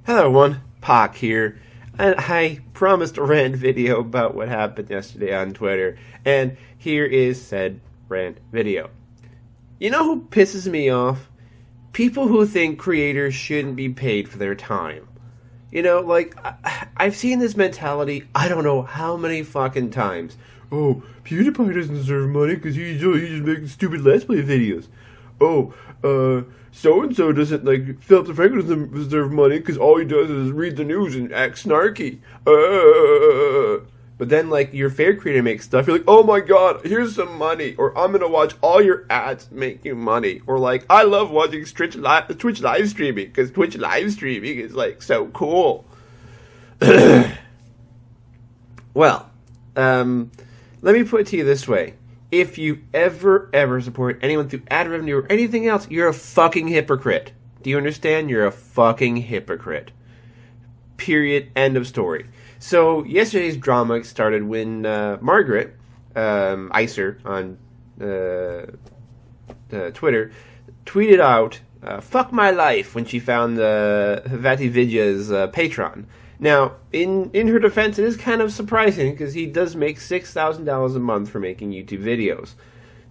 Hello everyone, Pac here, and I promised a rant video about what happened yesterday on Twitter, and here is said rant video. You know who pisses me off? People who think creators shouldn't be paid for their time. You know, like, I've seen this mentality I don't know how many fucking times. Oh, PewDiePie doesn't deserve money because he's just making stupid Let's Play videos. Oh, so-and-so doesn't, like, Philip DeFranco doesn't deserve money because all he does is read the news and act snarky. But then, like, your favorite creator makes stuff, you're like, oh my god, here's some money. Or, I'm gonna watch all your ads make you money. Or, like, I love watching Twitch live streaming because Twitch live streaming is, like, so cool. Well, let me put it to you this way. If you ever support anyone through ad revenue or anything else, you're a fucking hypocrite. Do you understand? You're a fucking hypocrite. Period. End of story. So, yesterday's drama started when Margaret, Icer on Twitter, tweeted out, fuck my life, when she found Vaati Vidya's Patreon. Now, in her defense, it is kind of surprising because he does make $6,000 a month for making YouTube videos.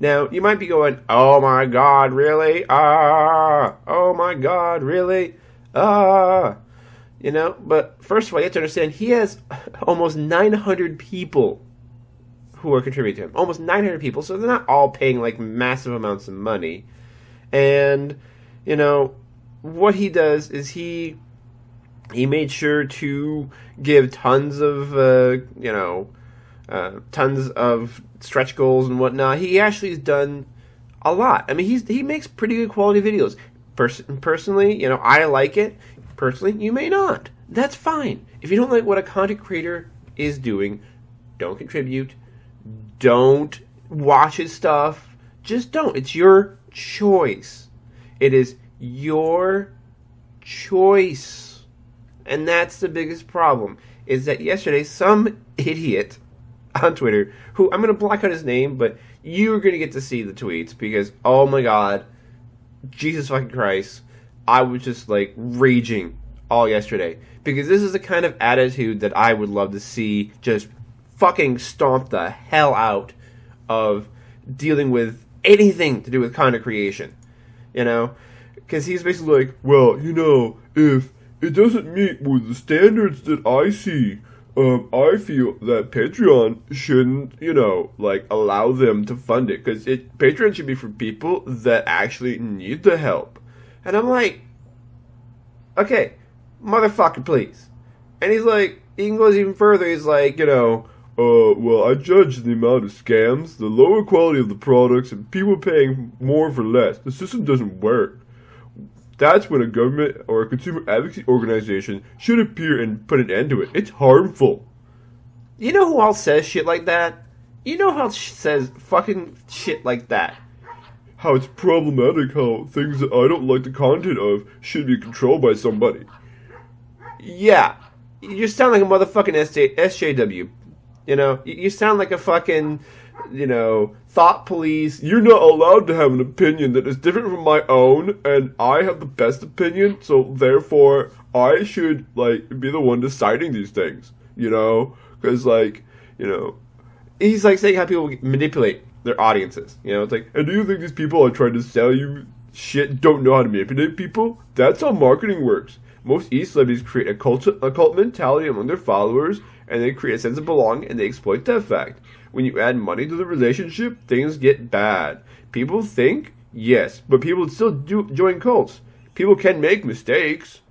Now, you might be going, oh my god, really? Oh my god, really? You know, but first of all, you have to understand, he has almost 900 people who are contributing to him. Almost 900 people, so they're not all paying, like, massive amounts of money. And, you know, what he does is he made sure to give tons of, tons of stretch goals and whatnot. He actually has done a lot. I mean, he makes pretty good quality videos. Personally, you know, I like it. Personally, you may not. That's fine. If you don't like what a content creator is doing, don't contribute. Don't watch his stuff. Just don't. It's your choice. It is your choice. And that's the biggest problem, is that yesterday some idiot on Twitter, who, I'm going to block out his name, but you're going to get to see the tweets, because, oh my god, Jesus fucking Christ, I was just, like, raging all yesterday. Because this is the kind of attitude that I would love to see just fucking stomp the hell out of dealing with anything to do with content creation. You know? Because he's basically like, well, you know, if it doesn't meet with the standards that I see, I feel that Patreon shouldn't, you know, like, allow them to fund it. Because Patreon should be for people that actually need the help. And I'm like, okay, motherfucker, please. And he's like, he goes even further, he's like, you know, well, I judge the amount of scams, the lower quality of the products, and people paying more for less. The system doesn't work. That's when a government or a consumer advocacy organization should appear and put an end to it. It's harmful. You know who else says shit like that? You know who else says fucking shit like that? How it's problematic how things that I don't like the content of should be controlled by somebody. Yeah. You sound like a motherfucking SJW. You know? You sound like a fucking, you know, thought police. You're not allowed to have an opinion that is different from my own, and I have the best opinion, so therefore I should, like, be the one deciding these things, you know? Because, like, you know, he's, like, saying how people manipulate their audiences, you know? It's like, and do you think these people are trying to sell you shit don't know how to manipulate people? That's how marketing works. Most e-celebrities create a cult mentality among their followers, and they create a sense of belonging, and they exploit that fact. When you add money to the relationship, things get bad. People think, yes, but people still do join cults. People can make mistakes.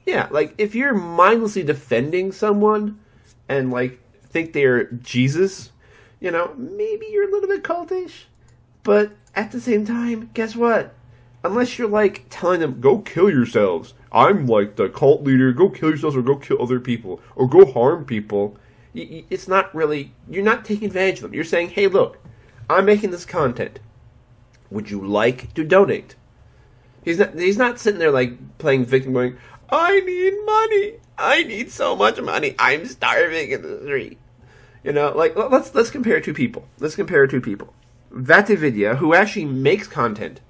Yeah, like, if you're mindlessly defending someone and, like, think they're Jesus, you know, maybe you're a little bit cultish. But at the same time, guess what? Unless you're, like, telling them, go kill yourselves. I'm, like, the cult leader. Go kill yourselves or go kill other people. Or go harm people. It's not really, you're not taking advantage of them. You're saying, hey, look, I'm making this content. Would you like to donate? He's not sitting there, like, playing victim going, I need money. I need so much money. I'm starving in the street. You know, like, let's compare two people. Vaati Vidya, who actually makes content,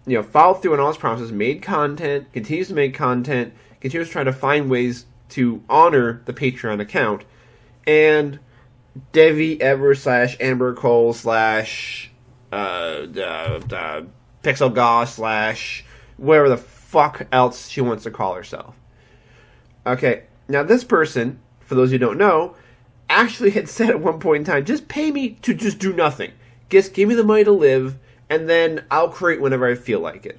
you know, followed through on all his promises, made content, continues to make content, continues trying to find ways to honor the Patreon account, and Devi Ever / Amber Cole / Pixel Goss / whatever the fuck else she wants to call herself. Okay, now this person, for those who don't know, actually had said at one point in time, just pay me to just do nothing. Just give me the money to live, and then I'll create whenever I feel like it.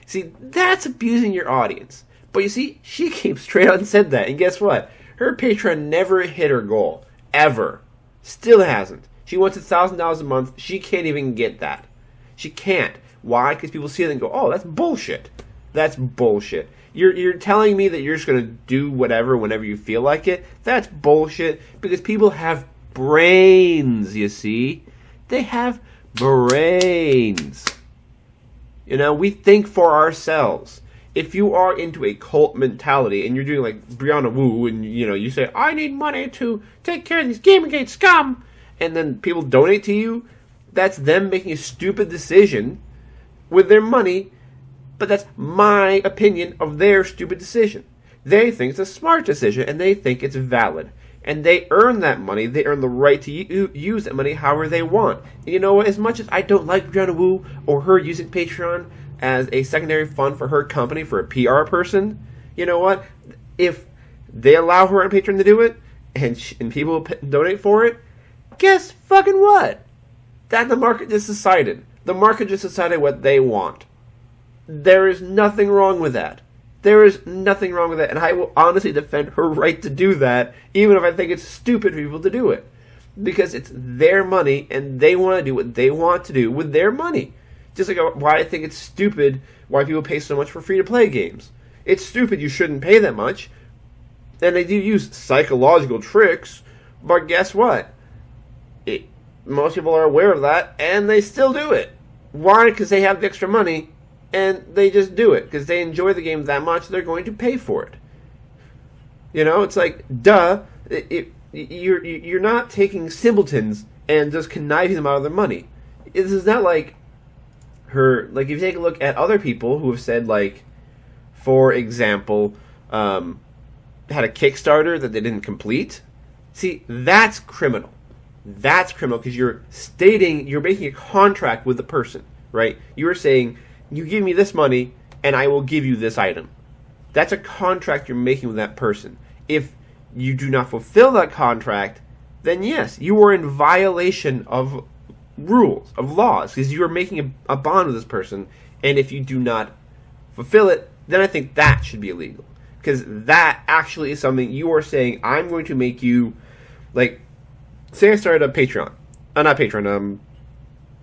See, that's abusing your audience. But you see, she came straight out and said that, and guess what? Her Patreon never hit her goal. Ever. Still hasn't. She wants $1,000 a month. She can't even get that. She can't. Why? Because people see it and go, oh, that's bullshit. That's bullshit. You're telling me that you're just going to do whatever whenever you feel like it? That's bullshit, because people have brains, you see? They have brains. You know, we think for ourselves. If you are into a cult mentality and you're doing like Brianna Wu and, you know, you say, I need money to take care of these Gamergate scum, and then people donate to you, that's them making a stupid decision with their money, but that's my opinion of their stupid decision. They think it's a smart decision, and they think it's valid. And they earn that money. They earn the right to use that money however they want. And you know what? As much as I don't like Brianna Wu or her using Patreon as a secondary fund for her company, for a PR person, you know what? If they allow her on Patreon to do it, and people donate for it, guess fucking what? That the market just decided. The market just decided what they want. There is nothing wrong with that. There is nothing wrong with that, and I will honestly defend her right to do that, even if I think it's stupid for people to do it. Because it's their money, and they want to do what they want to do with their money. Just like why I think it's stupid why people pay so much for free-to-play games. It's stupid, you shouldn't pay that much. And they do use psychological tricks, but guess what? Most people are aware of that, and they still do it. Why? Because they have the extra money, and they just do it. Because they enjoy the game that much, they're going to pay for it. You know, it's like, duh, you're not taking simpletons and just conniving them out of their money. This is not like her, like, if you take a look at other people who have said, like, for example, had a Kickstarter that they didn't complete. See, that's criminal. That's criminal because you're making a contract with the person, right? You're saying, you give me this money and I will give you this item. That's a contract you're making with that person. If you do not fulfill that contract, then yes, you are in violation of rules, of laws, because you are making a bond with this person, and if you do not fulfill it, then I think that should be illegal. Because that actually is something you are saying, I'm going to make you, like, say I started a Patreon, not Patreon,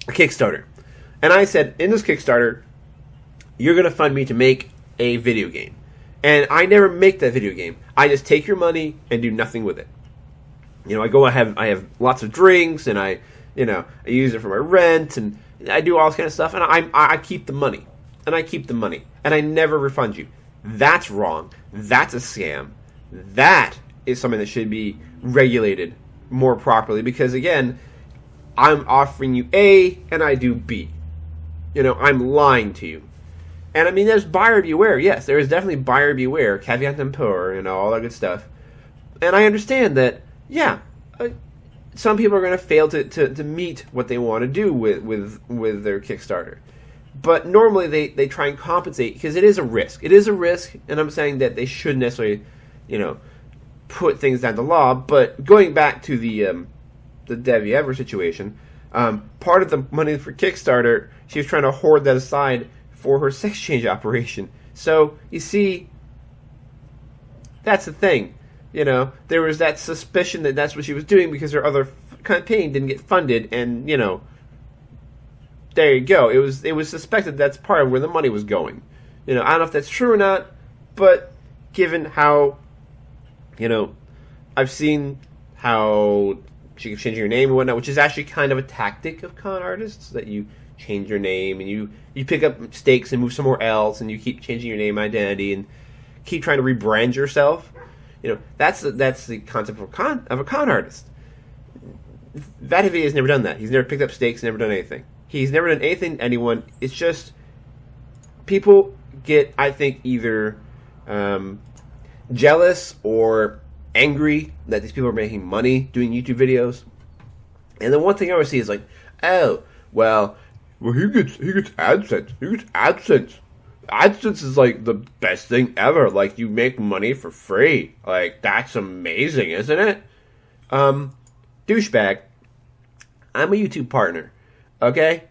a Kickstarter. And I said, in this Kickstarter, you're going to fund me to make a video game. And I never make that video game. I just take your money and do nothing with it. You know, I have lots of drinks, and I use it for my rent, and I do all this kind of stuff, and I keep the money. And I keep the money. And I never refund you. That's wrong. That's a scam. That is something that should be regulated more properly, because again, I'm offering you A and I do B. You know, I'm lying to you. And I mean, there's buyer beware. Yes, there is definitely buyer beware, caveat emptor, you know, all that good stuff. And I understand that, yeah, some people are going to fail to meet what they want to do with their Kickstarter. But normally they try and compensate, because it is a risk. It is a risk, and I'm saying that they shouldn't necessarily, you know, put things down to law. But going back to the Debbie Ever situation, part of the money for Kickstarter, she was trying to hoard that aside for her sex change operation. So, you see, that's the thing. You know, there was that suspicion that that's what she was doing because her other campaign didn't get funded, and, you know, there you go. It was suspected that's part of where the money was going. You know, I don't know if that's true or not, but given how, you know, I've seen how she keeps changing her name and whatnot, which is actually kind of a tactic of con artists, that you change your name and you pick up stakes and move somewhere else, and you keep changing your name identity and keep trying to rebrand yourself. You know, that's the concept of a con artist. Vaati has never done that. He's never picked up stakes, never done anything. He's never done anything to anyone. It's just people get, I think, either jealous or angry that these people are making money doing YouTube videos. And the one thing I always see is like, oh, well, he gets AdSense. He gets AdSense. AdSense is like the best thing ever. Like, you make money for free. Like, that's amazing, isn't it? Douchebag. I'm a YouTube partner. Okay?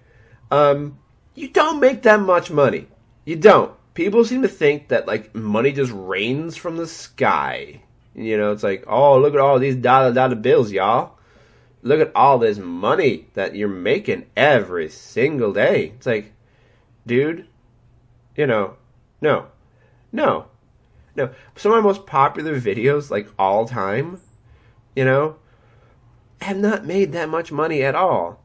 You don't make that much money. You don't. People seem to think that, like, money just rains from the sky. You know, it's like, oh, look at all these dollar bills, y'all. Look at all this money that you're making every single day. It's like, dude, you know, no. Some of my most popular videos, like, all time, you know, have not made that much money at all.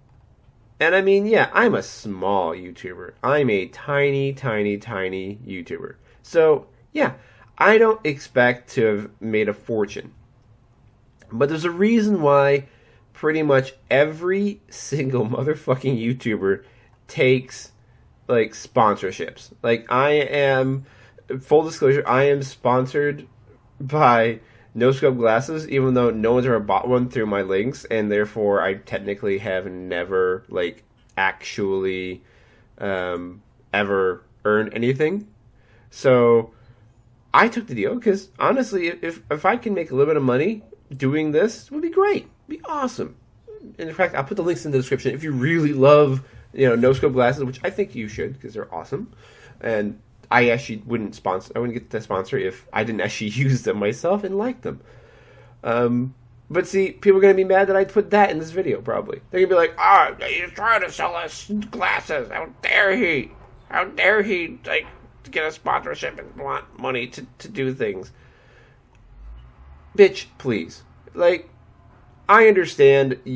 And I mean, yeah, I'm a small YouTuber. I'm a tiny YouTuber. So, yeah, I don't expect to have made a fortune. But there's a reason why pretty much every single motherfucking YouTuber takes, like, sponsorships. Like, full disclosure, I am sponsored by NoScope glasses, even though no one's ever bought one through my links, and therefore I technically have never, like, actually ever earned anything. So I took the deal because, honestly, if I can make a little bit of money doing this, it would be great. It would be awesome. And in fact, I'll put the links in the description if you really love, you know, NoScope glasses, which I think you should because they're awesome. And I actually wouldn't get the sponsor if I didn't actually use them myself and like them. But see, people are going to be mad that I put that in this video, probably. They're going to be like, oh, he's trying to sell us glasses. How dare he? How dare he, like, get a sponsorship and want money to do things? Bitch, please. Like, I understand that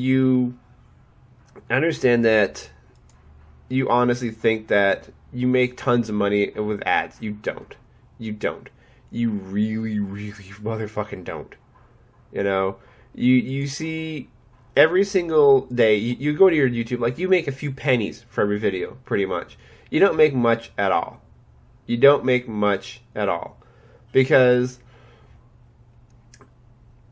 you honestly think that you make tons of money with ads. You don't. You really motherfucking don't. You know? You see every single day, you go to your YouTube, like, you make a few pennies for every video, pretty much. You don't make much at all. Because,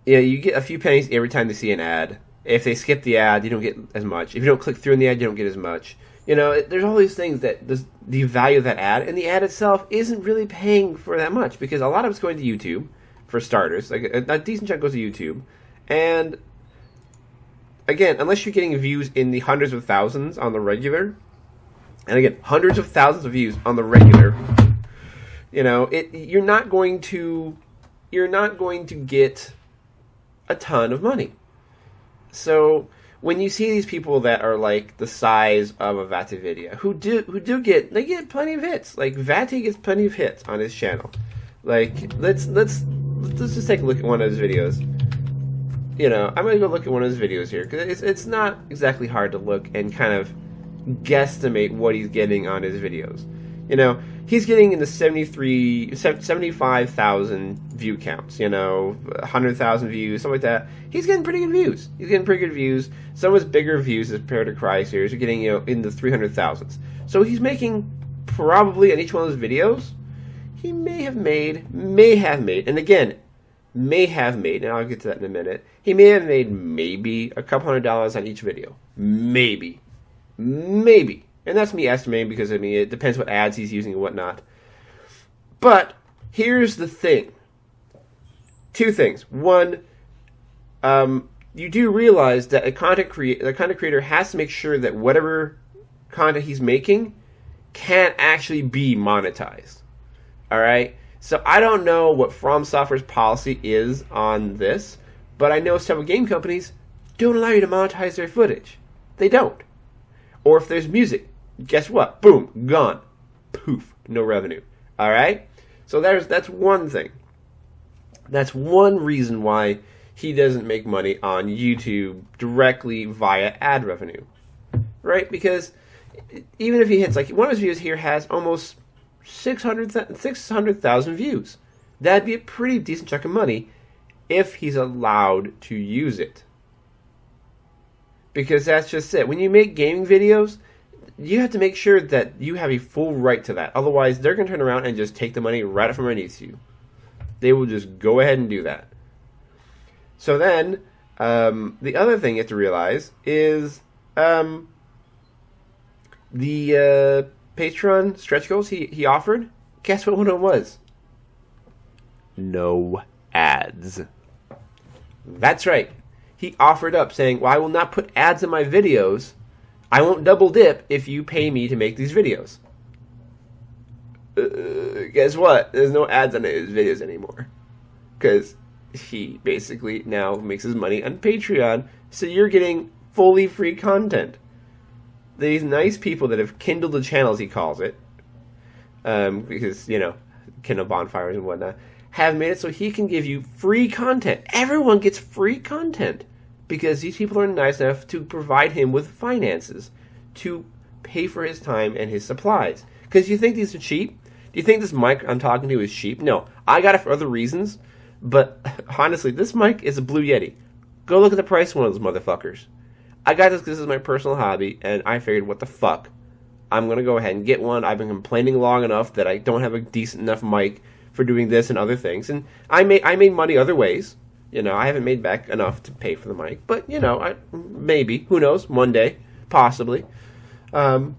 yeah, you get a few pennies every time they see an ad. If they skip the ad, you don't get as much. If you don't click through in the ad, you don't get as much. You know, there's all these things that the value of that ad, and the ad itself isn't really paying for that much because a lot of it's going to YouTube, for starters. Like, a decent chunk goes to YouTube. And, again, unless you're getting views in the hundreds of thousands on the regular, and again, hundreds of thousands of views on the regular, you know, you're not going to get a ton of money. So when you see these people that are like the size of a Vaati video, who get plenty of hits. Like, Vaati gets plenty of hits on his channel. Like, let's just take a look at one of his videos. You know, I'm gonna go look at one of his videos here because it's not exactly hard to look and kind of guesstimate what he's getting on his videos. You know, he's getting in the 75,000 view counts, you know, 100,000 views, something like that. He's getting pretty good views. Some of his bigger views, as compared to Cry series, are getting, you know, in the 300,000s. So he's making, probably, on each one of those videos, he may have made, and again, may have made, and I'll get to that in a minute, he may have made maybe a couple $100 on each video. Maybe. And that's me estimating because, I mean, it depends what ads he's using and whatnot. But here's the thing. Two things. One, you do realize that the content creator has to make sure that whatever content he's making can't actually be monetized. All right? So I don't know what From Software's policy is on this, but I know several game companies don't allow you to monetize their footage. They don't. Or if there's music, guess what? Boom, gone. Poof, no revenue. All right? So that's one thing. That's one reason why he doesn't make money on YouTube directly via ad revenue. Right? Because even if he hits, like, one of his videos here has almost 600,000 views. That'd be a pretty decent chunk of money if he's allowed to use it. Because that's just it. When you make gaming videos, you have to make sure that you have a full right to that. Otherwise, they're going to turn around and just take the money right from underneath you. They will just go ahead and do that. So then, the other thing you have to realize is the Patreon stretch goals he offered. Guess what one it was? No ads. That's right. He offered up saying, well, I will not put ads in my videos. I won't double dip if you pay me to make these videos. Guess what? There's no ads on his videos anymore. Because he basically now makes his money on Patreon. So you're getting fully free content. These nice people that have kindled the channel, as he calls it, because, kindle bonfires and whatnot, have made it so he can give you free content. Everyone gets free content because these people are nice enough to provide him with finances to pay for his time and his supplies. Because you think these are cheap? Do you think this mic I'm talking to is cheap? No. I got it for other reasons, but honestly, this mic is a Blue Yeti. Go look at the price of one of those motherfuckers. I got this because this is my personal hobby, and I figured, what the fuck? I'm going to go ahead and get one. I've been complaining long enough that I don't have a decent enough mic for doing this and other things. And I made money other ways. I haven't made back enough to pay for the mic. But, maybe. Who knows? One day. Possibly. But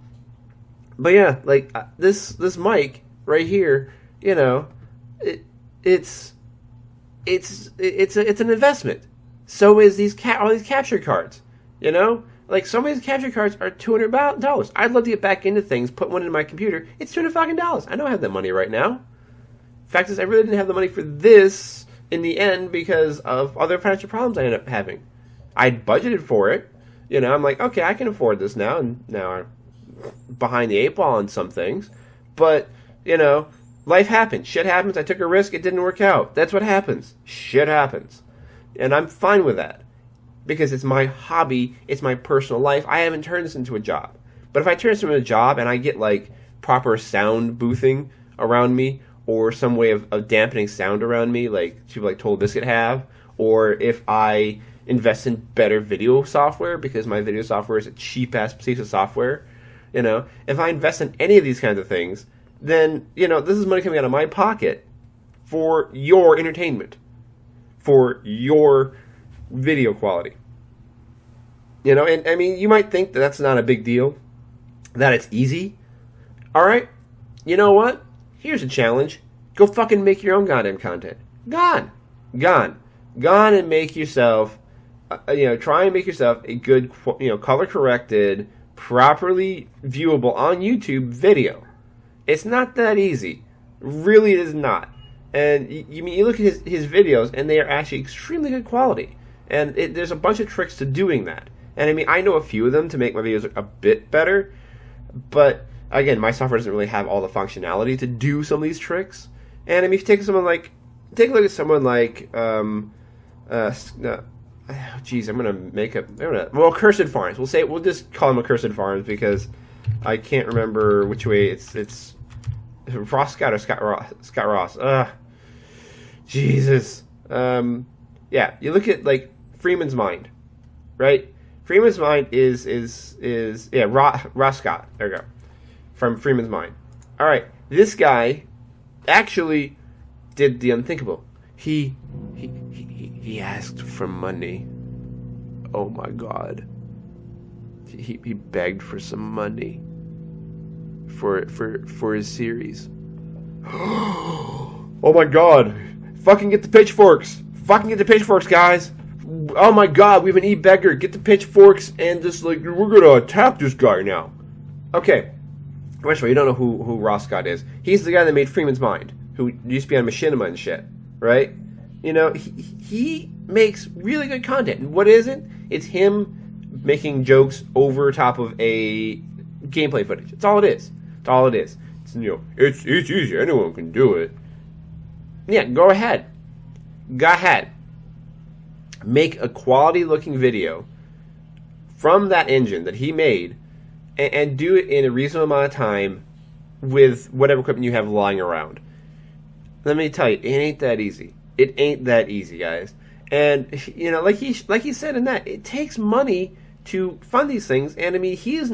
yeah, like, this mic right here, it's an investment. So is all these capture cards. Like, some of these capture cards are $200. I'd love to get back into things, put one in my computer. It's $200. I know I have that money right now. Fact is, I really didn't have the money for this in the end because of other financial problems I ended up having. I'd budgeted for it. I'm like, okay, I can afford this now, and now I'm behind the 8 ball on some things. But, life happens. Shit happens. I took a risk. It didn't work out. That's what happens. Shit happens. And I'm fine with that. Because it's my hobby. It's my personal life. I haven't turned this into a job. But if I turn this into a job and I get, like, proper sound boothing around me, or some way of dampening sound around me, like people like Total Biscuit have, or if I invest in better video software, because my video software is a cheap-ass piece of software, if I invest in any of these kinds of things, then, this is money coming out of my pocket for your entertainment, for your video quality. And I mean, you might think that that's not a big deal, that it's easy. All right, you know what? Here's a challenge. Go fucking make your own goddamn content. Gone and make yourself, try and make yourself a good, color-corrected, properly viewable on YouTube video. It's not that easy. Really, it is not. And you look at his videos, and they are actually extremely good quality. And there's a bunch of tricks to doing that. And I mean, I know a few of them to make my videos a bit better, but again, my software doesn't really have all the functionality to do some of these tricks. And I mean, if you take a look at someone like, Cursed Farms. We'll just call him a Cursed Farms because I can't remember which way it's Ross Scott or Scott Ross. Jesus. Yeah, you look at like Freeman's Mind, right? Freeman's Mind is Ross Scott. There we go. From Freeman's Mind. All right, this guy actually did the unthinkable. He asked for money. Oh my God. He begged for some money for his series. Oh my God. Fucking get the pitchforks. Fucking get the pitchforks, guys. Oh my God, we have an e-beggar. Get the pitchforks and just like, we're gonna attack this guy now. Okay. First of all, you don't know who Ross Scott is. He's the guy that made Freeman's Mind, who used to be on Machinima and shit, right? He makes really good content. And what is it? It's him making jokes over top of a gameplay footage. That's all it is. That's all it is. It's easy. Anyone can do it. Yeah, go ahead. Go ahead. Make a quality-looking video from that engine that he made and do it in a reasonable amount of time with whatever equipment you have lying around. Let me tell you, it ain't that easy. It ain't that easy, guys. And, like he said in that, it takes money to fund these things. And, I mean, he's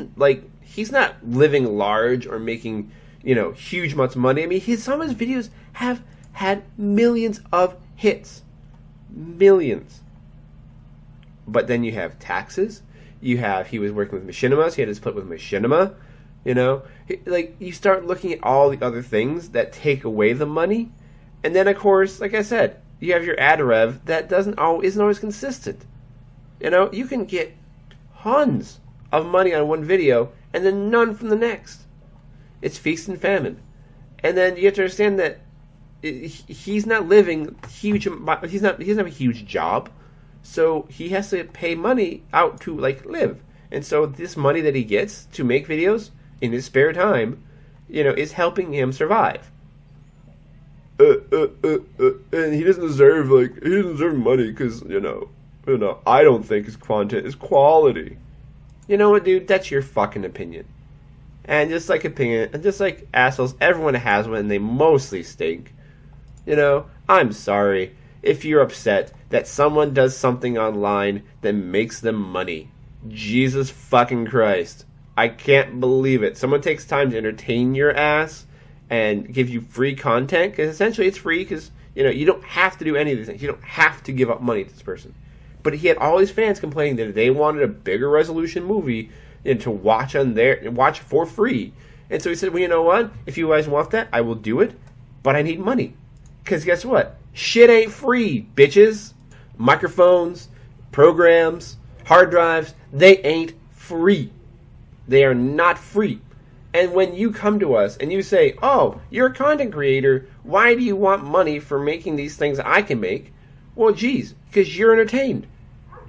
not living large or making, huge amounts of money. I mean, some of his videos have had millions of hits. Millions. But then you have taxes. He was working with Machinima, so he had to split with Machinima. You start looking at all the other things that take away the money. And then, of course, like I said, you have your ad rev that isn't always consistent. You can get tons of money on one video and then none from the next. It's feast and famine. And then you have to understand that he's not living huge. He doesn't have a huge job, so he has to pay money out to live. And so this money that he gets to make videos in his spare time, is helping him survive. And he doesn't deserve money because I don't think his content is quality. You know what, dude? That's your fucking opinion. And just like assholes, everyone has one, and they mostly stink. I'm sorry if you're upset that someone does something online that makes them money. Jesus fucking Christ. I can't believe it. Someone takes time to entertain your ass and give you free content, because essentially it's free because, you don't have to do any of these things. You don't have to give up money to this person. But he had all these fans complaining that they wanted a bigger resolution movie to watch for free. And so he said, well, you know what? If you guys want that, I will do it, but I need money. Because guess what? Shit ain't free, bitches. Microphones, programs, hard drives, they ain't free. They are not free. And when you come to us and you say, oh, you're a content creator, why do you want money for making these things I can make? Well, geez, because you're entertained.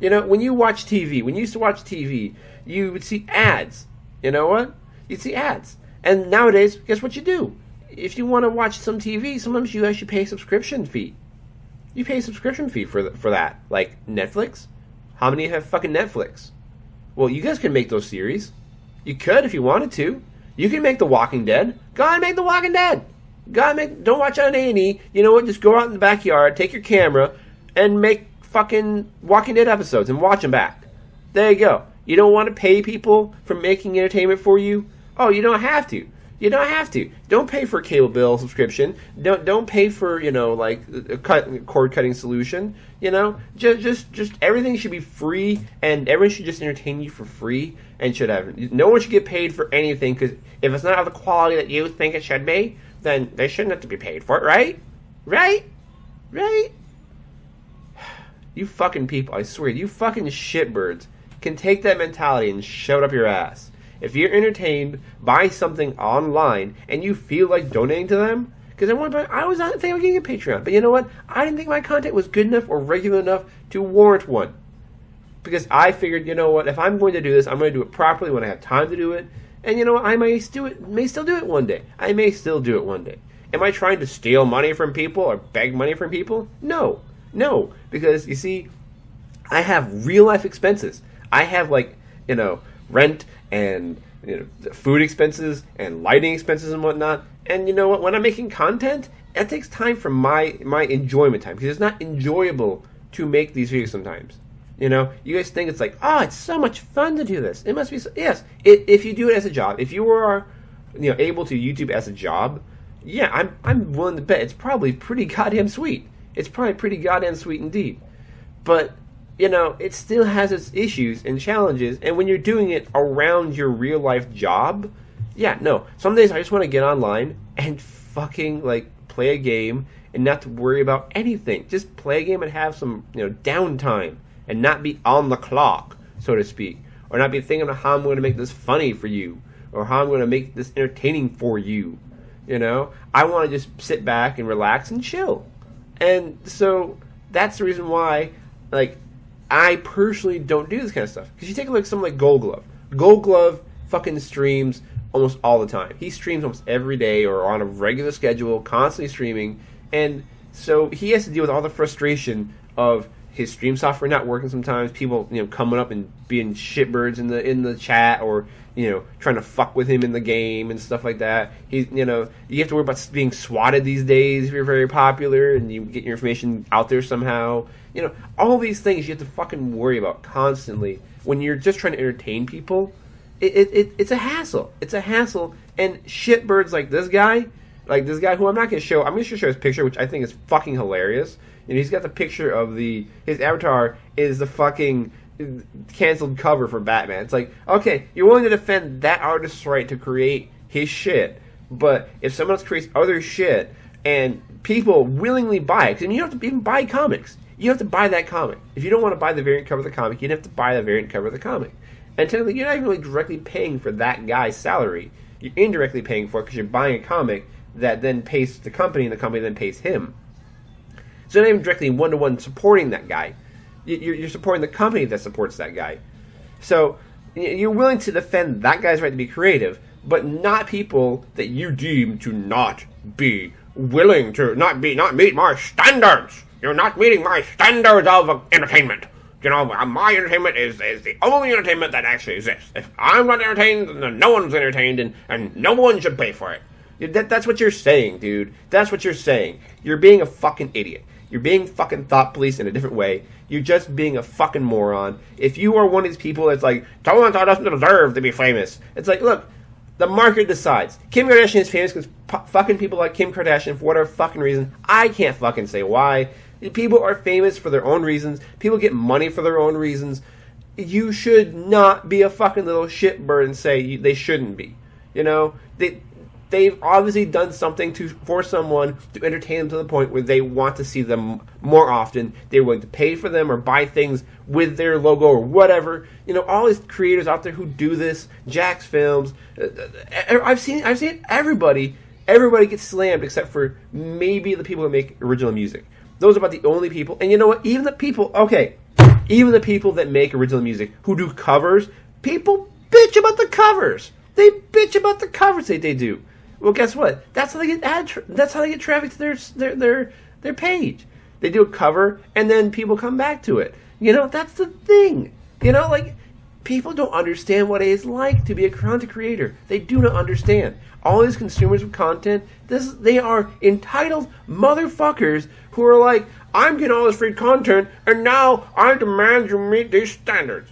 When you watch TV, when you used to watch TV, you would see ads. You know what? You'd see ads. And nowadays, guess what you do? If you want to watch some TV, sometimes you actually pay a subscription fee. You pay a subscription fee for that. Like Netflix. How many have fucking Netflix? Well, you guys can make those series. You could if you wanted to. You can make The Walking Dead. Go ahead and make The Walking Dead. Don't watch it on A&E. You know what? Just go out in the backyard, take your camera, and make fucking Walking Dead episodes and watch them back. There you go. You don't want to pay people for making entertainment for you? Oh, you don't have to. You don't have to. Don't pay for a cable bill subscription. Don't pay for, a cord cutting solution. Just everything should be free, and everyone should just entertain you for free, and no one should get paid for anything, because if it's not of the quality that you think it should be, then they shouldn't have to be paid for it, right? Right? You fucking people, I swear, you fucking shitbirds can take that mentality and shove it up your ass. If you're entertained by something online and you feel like donating to them, because I was not thinking of getting a Patreon, but you know what? I didn't think my content was good enough or regular enough to warrant one. Because I figured, you know what? If I'm going to do this, I'm going to do it properly when I have time to do it. And you know what? I may still do it one day. I may still do it one day. Am I trying to steal money from people or beg money from people? No. Because, you see, I have real life expenses. I have, rent and food expenses and lighting expenses and whatnot. And you know what? When I'm making content, that takes time from my enjoyment time, because it's not enjoyable to make these videos sometimes. You guys think it's it's so much fun to do this. It must be. Yes, if you do it as a job, if you are able to YouTube as a job, yeah, I'm willing to bet it's probably pretty goddamn sweet. It's probably pretty goddamn sweet indeed. But it still has its issues and challenges, and when you're doing it around your real life job, some days I just want to get online and fucking play a game and not to worry about anything. Just play a game and have some downtime and not be on the clock, so to speak, or not be thinking of how I'm going to make this funny for you or how I'm going to make this entertaining for you. I want to just sit back and relax and chill. And so that's the reason why I personally don't do this kind of stuff. Because you take a look at someone like Gold Glove. Gold Glove fucking streams almost all the time. He streams almost every day or on a regular schedule, constantly streaming. And so he has to deal with all the frustration of his stream software not working sometimes, people coming up and being shitbirds in the chat, or trying to fuck with him in the game and stuff like that. You have to worry about being swatted these days if you're very popular and you get your information out there somehow. All these things you have to fucking worry about constantly when you're just trying to entertain people. It's a hassle. It's a hassle. And shitbirds like this guy, Like this guy who I'm not going to show. I'm going to show his picture, which I think is fucking hilarious. And he's got the picture of his avatar is the fucking canceled cover for Batman. It's like, okay, you're willing to defend that artist's right to create his shit, but if someone else creates other shit and people willingly buy it, because you don't have to even buy comics. You have to buy that comic. If you don't want to buy the variant cover of the comic, you'd have to buy the variant cover of the comic. And technically, you're not even really directly paying for that guy's salary. You're indirectly paying for it because you're buying a comic that then pays the company, and the company then pays him. So you're not even directly one-to-one supporting that guy. You're supporting the company that supports that guy. So you're willing to defend that guy's right to be creative, but not people that you deem to not be willing to not meet my standards. You're not meeting my standards of entertainment. You know, my entertainment is the only entertainment that actually exists. If I'm not entertained, then no one's entertained, and no one should pay for it. That's what you're saying, dude. That's what you're saying. You're being a fucking idiot. You're being fucking thought police in a different way. You're just being a fucking moron. If you are one of these people that's like, someone doesn't deserve to be famous. It's like, look, the market decides. Kim Kardashian is famous because fucking people like Kim Kardashian for whatever fucking reason. I can't fucking say why. People are famous for their own reasons. People get money for their own reasons. You should not be a fucking little shitbird and say they shouldn't be. You know? They've obviously done something for someone to entertain them to the point where they want to see them more often. They're willing to pay for them or buy things with their logo or whatever. You know, all these creators out there who do this, Jack's Films. I've seen everybody gets slammed except for maybe the people that make original music. Those are about the only people. And you know what? Even the people that make original music who do covers, people bitch about the covers. They bitch about the covers that they do. Well, guess what? That's how they get that's how they get traffic to their page. They do a cover, and then people come back to it. You know, that's the thing. You know, like, people don't understand what it is like to be a content creator. They do not understand. All these consumers of content, they are entitled motherfuckers who are like, I'm getting all this free content, and now I demand you meet these standards.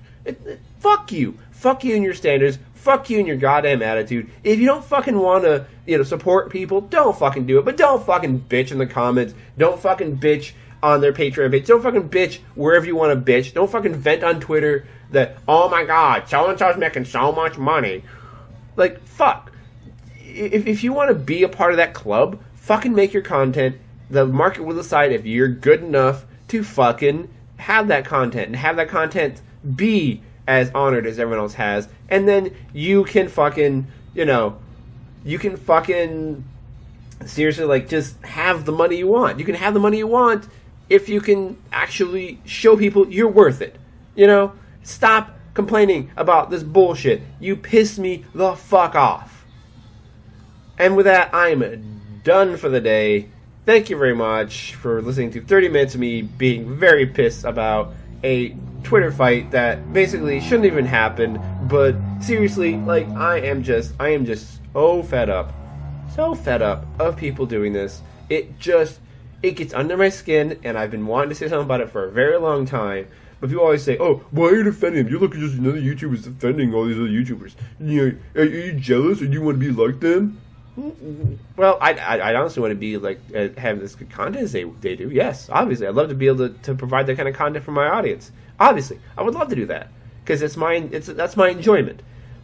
Fuck you. Fuck you and your standards. Fuck you and your goddamn attitude. If you don't fucking want to, support people, don't fucking do it. But don't fucking bitch in the comments. Don't fucking bitch on their Patreon page. Don't fucking bitch wherever you want to bitch. Don't fucking vent on Twitter that, oh my god, so-and-so's making so much money. Like, fuck. If you want to be a part of that club, fucking make your content. The market will decide if you're good enough to fucking have that content. And have that content be as honored as everyone else has, and then you can fucking, seriously, like, just have the money you want. You can have the money you want if you can actually show people you're worth it. Stop complaining about this bullshit. You piss me the fuck off. And with that, I'm done for the day. Thank you very much for listening to 30 minutes of me being very pissed about a Twitter fight that basically shouldn't even happen, but seriously, like, I am just so fed up of people doing this. It gets under my skin, and I've been wanting to say something about it for a very long time, but people always say, oh, why are you defending him? You look at just another YouTuber defending all these other YouTubers. Are you jealous, or do you want to be like them? Well, I honestly want to be like have this good content as they do. Yes, obviously, I'd love to be able to provide that kind of content for my audience. Obviously, I would love to do that because that's my enjoyment.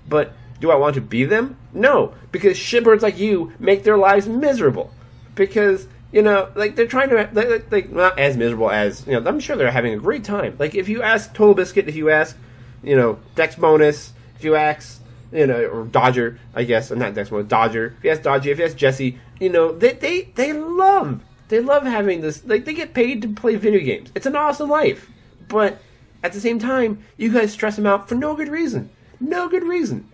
But do I want to be them? No, because shitbirds like you make their lives miserable. Because like, they're trying to like not as miserable as I'm sure they're having a great time. Like, if you ask Total Biscuit, if you ask Dex Bonus, if you ask or Dodger, I guess, not Dex Bonus, Dodger. If you ask Dodger, if you ask Jesse, they love having this. Like, they get paid to play video games. It's an awesome life, but at the same time, you guys stress them out for no good reason. No good reason.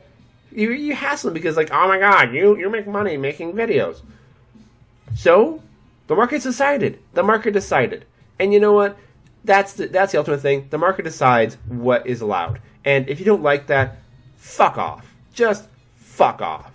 You hassle them because, like, oh my god, you make money making videos. So the market's decided. The market decided, and you know what? That's the ultimate thing. The market decides what is allowed, and if you don't like that, fuck off. Just fuck off.